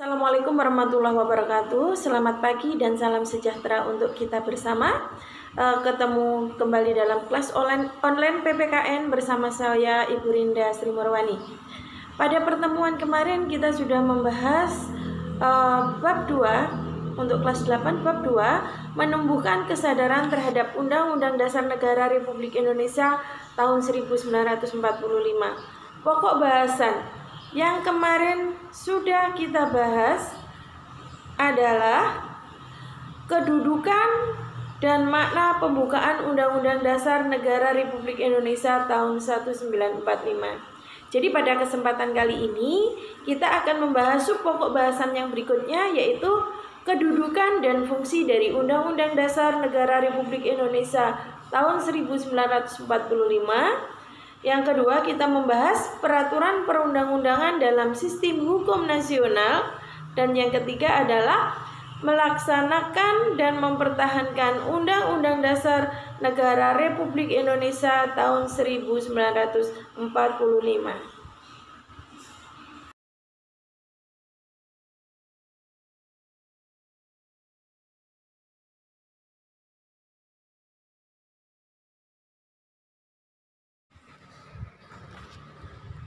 Assalamualaikum warahmatullahi wabarakatuh. Selamat pagi dan salam sejahtera untuk kita bersama. Ketemu kembali dalam kelas online PPKN bersama saya Ibu Rinda Sri Murwani. Pada pertemuan kemarin kita sudah membahas bab 2 untuk kelas 8, bab 2, menumbuhkan kesadaran terhadap Undang-Undang Dasar Negara Republik Indonesia tahun 1945. Pokok bahasan yang kemarin sudah kita bahas adalah kedudukan dan makna pembukaan Undang-Undang Dasar Negara Republik Indonesia tahun 1945. Jadi pada kesempatan kali ini kita akan membahas pokok bahasan yang berikutnya, yaitu kedudukan dan fungsi dari Undang-Undang Dasar Negara Republik Indonesia tahun 1945. Yang kedua, kita membahas peraturan perundang-undangan dalam sistem hukum nasional. Dan yang ketiga adalah melaksanakan dan mempertahankan Undang-Undang Dasar Negara Republik Indonesia tahun 1945.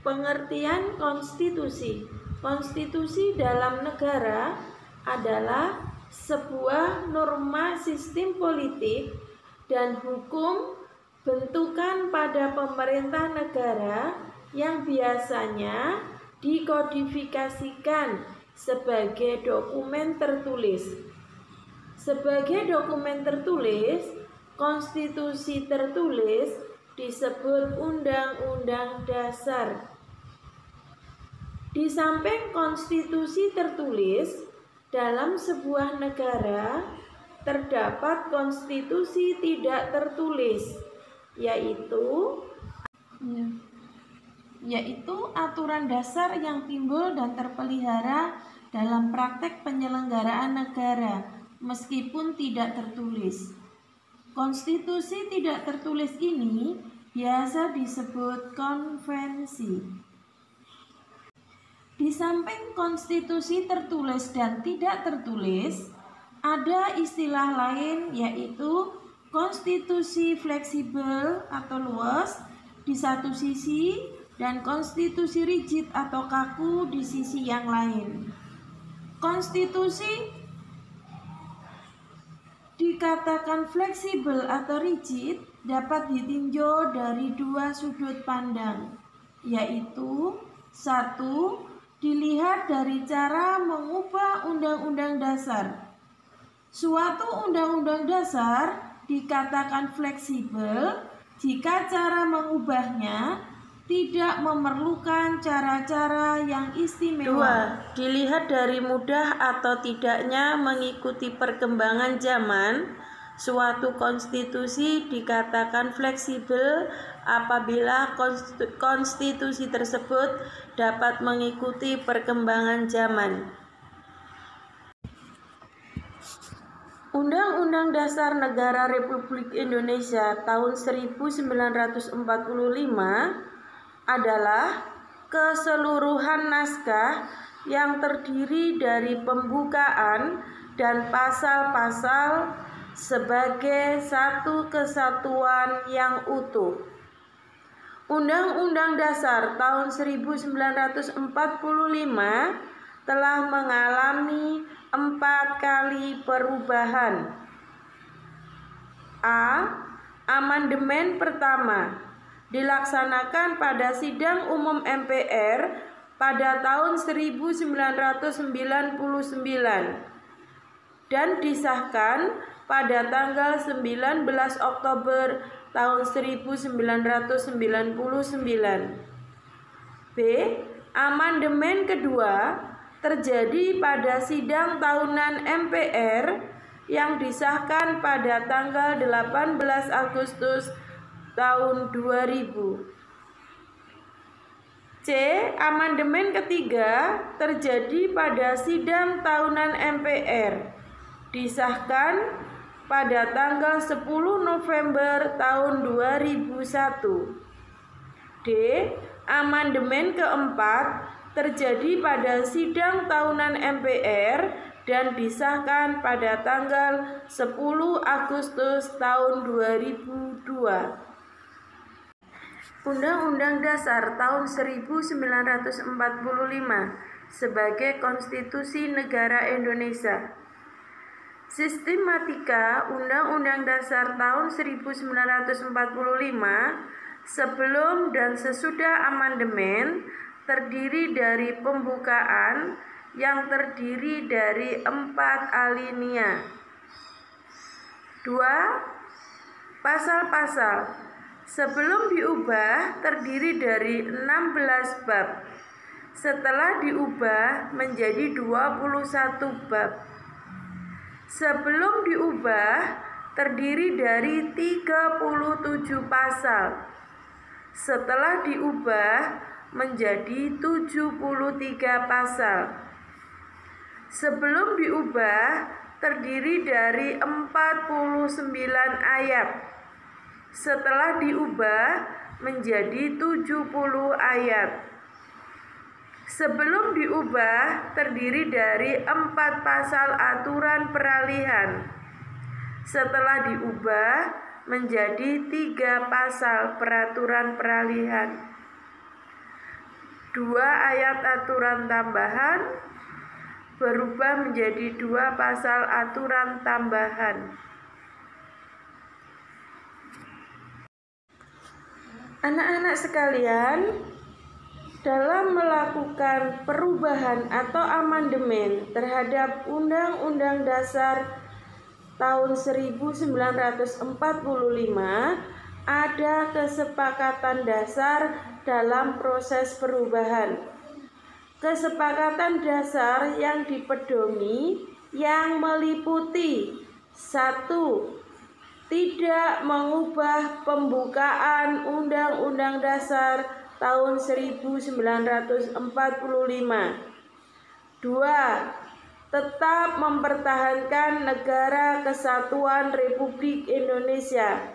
Pengertian konstitusi. Konstitusi dalam negara adalah sebuah norma sistem politik dan hukum bentukan pada pemerintah negara yang biasanya dikodifikasikan sebagai dokumen tertulis. Sebagai dokumen tertulis, konstitusi tertulis disebut Undang-Undang Dasar. Di samping konstitusi tertulis, dalam sebuah negara terdapat konstitusi tidak tertulis, yaitu aturan dasar yang timbul dan terpelihara dalam praktek penyelenggaraan negara meskipun tidak tertulis. Konstitusi tidak tertulis ini biasa disebut konvensi. Di samping konstitusi tertulis dan tidak tertulis, ada istilah lain, yaitu konstitusi fleksibel atau luas di satu sisi dan konstitusi rigid atau kaku di sisi yang lain. Konstitusi dikatakan fleksibel atau rigid dapat ditinjau dari dua sudut pandang, yaitu satu, dilihat dari cara mengubah undang-undang dasar. Suatu undang-undang dasar dikatakan fleksibel jika cara mengubahnya tidak memerlukan cara-cara yang istimewa. 2. Dilihat dari mudah atau tidaknya mengikuti perkembangan zaman. Suatu konstitusi dikatakan fleksibel apabila konstitusi tersebut dapat mengikuti perkembangan zaman. Undang-Undang Dasar Negara Republik Indonesia tahun 1945 adalah keseluruhan naskah yang terdiri dari pembukaan dan pasal-pasal sebagai satu kesatuan yang utuh. Undang-Undang Dasar tahun 1945 telah mengalami 4 kali perubahan. A. Amandemen pertama dilaksanakan pada sidang umum MPR pada tahun 1999 dan disahkan pada tanggal 19 Oktober tahun 1999. B. Amandemen kedua terjadi pada sidang tahunan MPR yang disahkan pada tanggal 18 Agustus tahun 2000. C. Amandemen ketiga terjadi pada sidang tahunan MPR disahkan pada tanggal 10 November tahun 2001. D. Amandemen keempat terjadi pada sidang tahunan MPR dan disahkan pada tanggal 10 Agustus tahun 2002. Undang-Undang Dasar tahun 1945 sebagai Konstitusi Negara Indonesia. Sistematika Undang-Undang Dasar tahun 1945 sebelum dan sesudah amandemen terdiri dari pembukaan yang terdiri dari 4 alinea. 2. Pasal-pasal sebelum diubah terdiri dari 16 bab. Setelah diubah menjadi 21 bab. Sebelum diubah terdiri dari 37 pasal. Setelah diubah menjadi 73 pasal. Sebelum diubah terdiri dari 49 ayat. Setelah diubah menjadi 70 ayat. Sebelum diubah terdiri dari 4 pasal aturan peralihan. Setelah diubah menjadi 3 pasal peraturan peralihan. 2 ayat aturan tambahan berubah menjadi 2 pasal aturan tambahan. Anak-anak sekalian, dalam melakukan perubahan atau amandemen terhadap Undang-Undang Dasar tahun 1945, ada kesepakatan dasar dalam proses perubahan. Kesepakatan dasar yang dipedomi yang meliputi 1. Tidak mengubah pembukaan Undang-Undang Dasar tahun 1945. 2. Tetap mempertahankan Negara Kesatuan Republik Indonesia.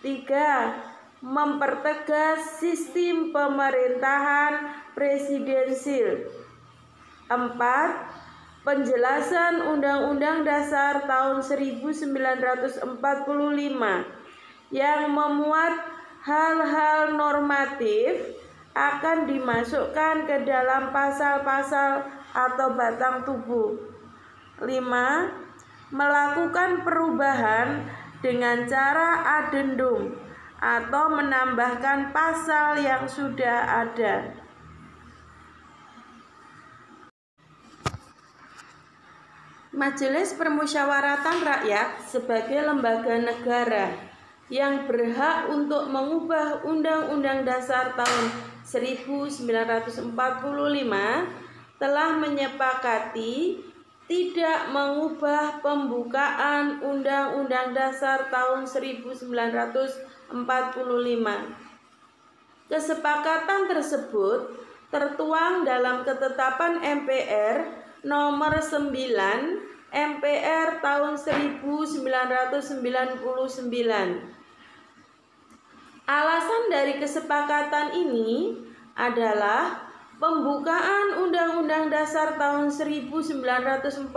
3. Mempertegas sistem pemerintahan presidensil. 4. Penjelasan Undang-Undang Dasar tahun 1945 yang memuat hal-hal normatif akan dimasukkan ke dalam pasal-pasal atau batang tubuh. 5. Melakukan perubahan dengan cara adendum atau menambahkan pasal yang sudah ada. Majelis Permusyawaratan Rakyat sebagai lembaga negara yang berhak untuk mengubah Undang-Undang Dasar tahun 1945 telah menyepakati tidak mengubah pembukaan Undang-Undang Dasar tahun 1945. Kesepakatan tersebut tertuang dalam Ketetapan MPR Nomor 9 MPR tahun 1999. Alasan dari kesepakatan ini adalah pembukaan Undang-Undang Dasar tahun 1945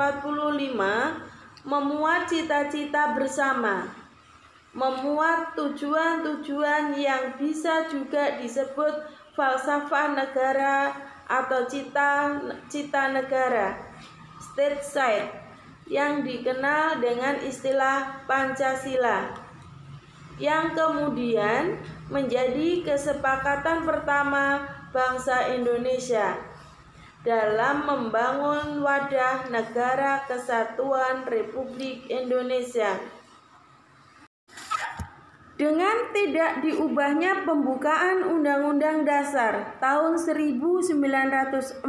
memuat cita-cita bersama, memuat tujuan-tujuan yang bisa juga disebut falsafah negara atau cita negara, state side, yang dikenal dengan istilah Pancasila, yang kemudian menjadi kesepakatan pertama bangsa Indonesia dalam membangun wadah Negara Kesatuan Republik Indonesia. Dengan tidak diubahnya pembukaan Undang-Undang Dasar tahun 1945,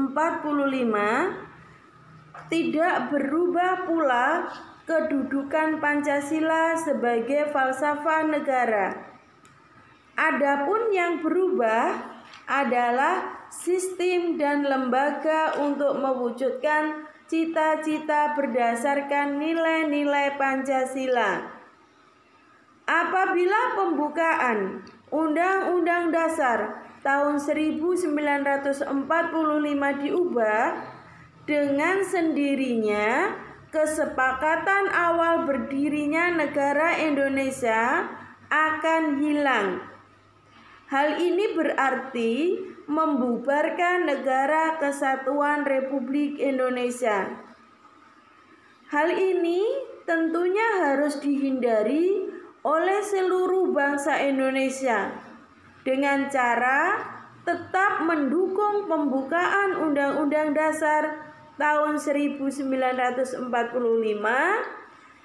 tidak berubah pula kedudukan Pancasila sebagai falsafah negara. Adapun yang berubah adalah sistem dan lembaga untuk mewujudkan cita-cita berdasarkan nilai-nilai Pancasila. Apabila pembukaan Undang-Undang Dasar tahun 1945 diubah, dengan sendirinya kesepakatan awal berdirinya negara Indonesia akan hilang. Hal ini berarti membubarkan Negara Kesatuan Republik Indonesia. Hal ini tentunya harus dihindari oleh seluruh bangsa Indonesia dengan cara tetap mendukung pembukaan Undang-Undang Dasar tahun 1945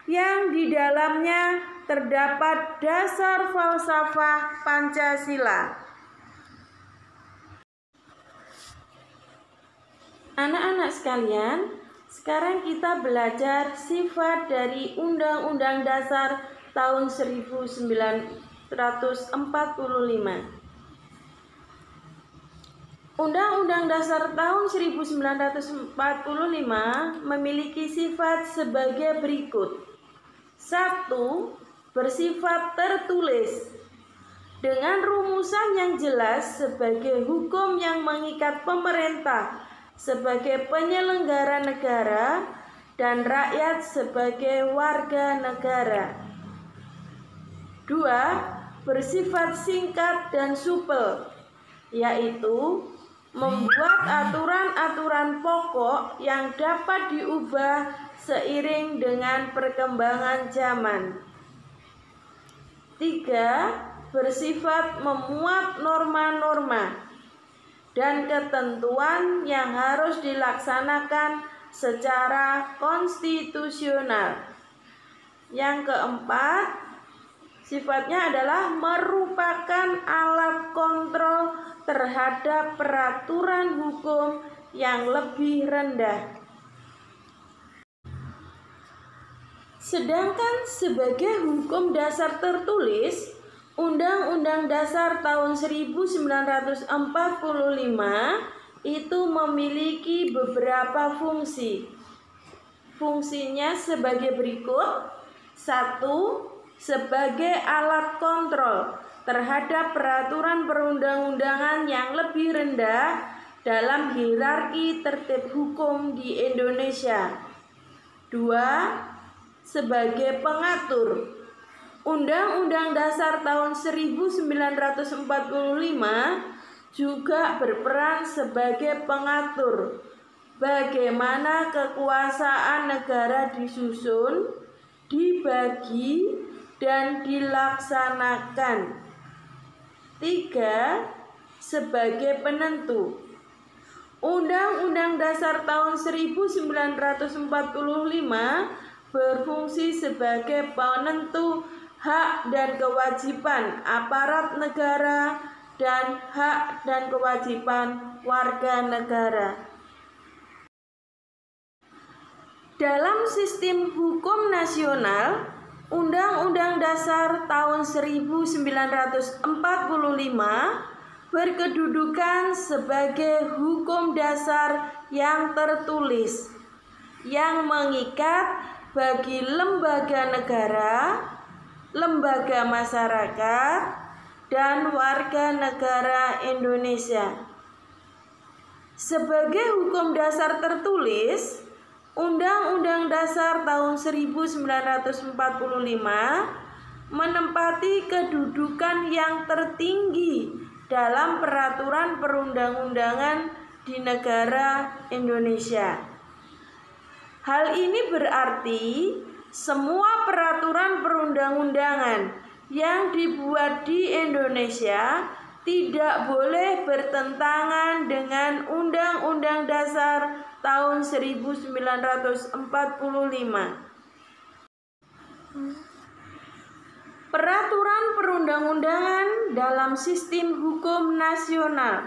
yang di dalamnya terdapat dasar falsafah Pancasila. Anak-anak sekalian, sekarang kita belajar sifat dari Undang-Undang Dasar tahun 1945. Undang-Undang Dasar tahun 1945 memiliki sifat sebagai berikut. 1. Bersifat tertulis dengan rumusan yang jelas sebagai hukum yang mengikat pemerintah sebagai penyelenggara negara dan rakyat sebagai warga negara. 2. Bersifat singkat dan supel, yaitu membuat aturan-aturan pokok yang dapat diubah seiring dengan perkembangan zaman. 3. Bersifat memuat norma-norma dan ketentuan yang harus dilaksanakan secara konstitusional. Yang keempat, sifatnya adalah merupakan alat kontrol terhadap peraturan hukum yang lebih rendah. Sedangkan sebagai hukum dasar tertulis, Undang-Undang Dasar tahun 1945 itu memiliki beberapa fungsi. Fungsinya sebagai berikut. 1. Sebagai alat kontrol terhadap peraturan perundang-undangan yang lebih rendah dalam hierarki tertib hukum di Indonesia. 2. Sebagai pengatur. Undang-Undang Dasar tahun 1945 juga berperan sebagai pengatur bagaimana kekuasaan negara disusun, dibagi, dan dilaksanakan. 3. Sebagai penentu. Undang-Undang Dasar tahun 1945 berfungsi sebagai penentu hak dan kewajiban aparat negara dan hak dan kewajiban warga negara. Dalam sistem hukum nasional, Undang-Undang Dasar tahun 1945 berkedudukan sebagai hukum dasar yang tertulis yang mengikat bagi lembaga negara, lembaga masyarakat, dan warga negara Indonesia. Sebagai hukum dasar tertulis, Undang-Undang Dasar tahun 1945 menempati kedudukan yang tertinggi dalam peraturan perundang-undangan di negara Indonesia. Hal ini berarti semua peraturan perundang-undangan yang dibuat di Indonesia tidak boleh bertentangan dengan Undang-Undang Dasar tahun 1945. Peraturan perundang-undangan dalam sistem hukum nasional.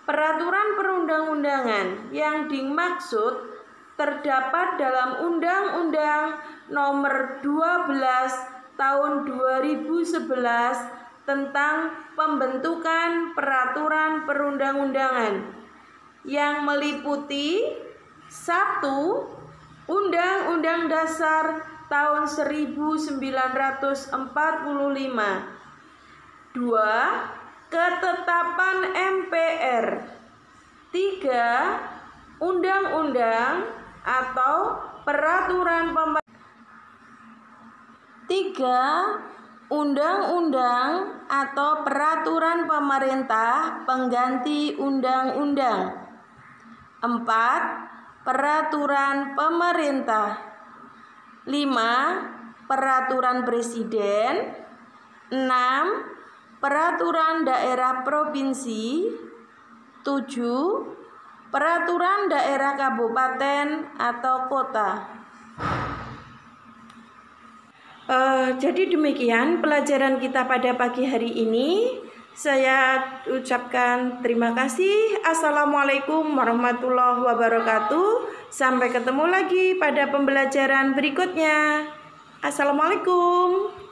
Peraturan perundang-undangan yang dimaksud terdapat dalam Undang-Undang Nomor 12 Tahun 2011 tentang pembentukan peraturan perundang-undangan yang meliputi 1. Undang-Undang Dasar tahun 1945. 2. Ketetapan MPR. 3. Undang-undang atau peraturan pemerintah. 3. Undang-undang atau peraturan pemerintah pengganti undang-undang. 4. Peraturan pemerintah. 5. Peraturan presiden. 6. Peraturan daerah provinsi. 7. Peraturan daerah kabupaten atau kota. Jadi demikian pelajaran kita pada pagi hari ini. Saya ucapkan terima kasih. Assalamualaikum warahmatullahi wabarakatuh. Sampai ketemu lagi pada pembelajaran berikutnya. Assalamualaikum.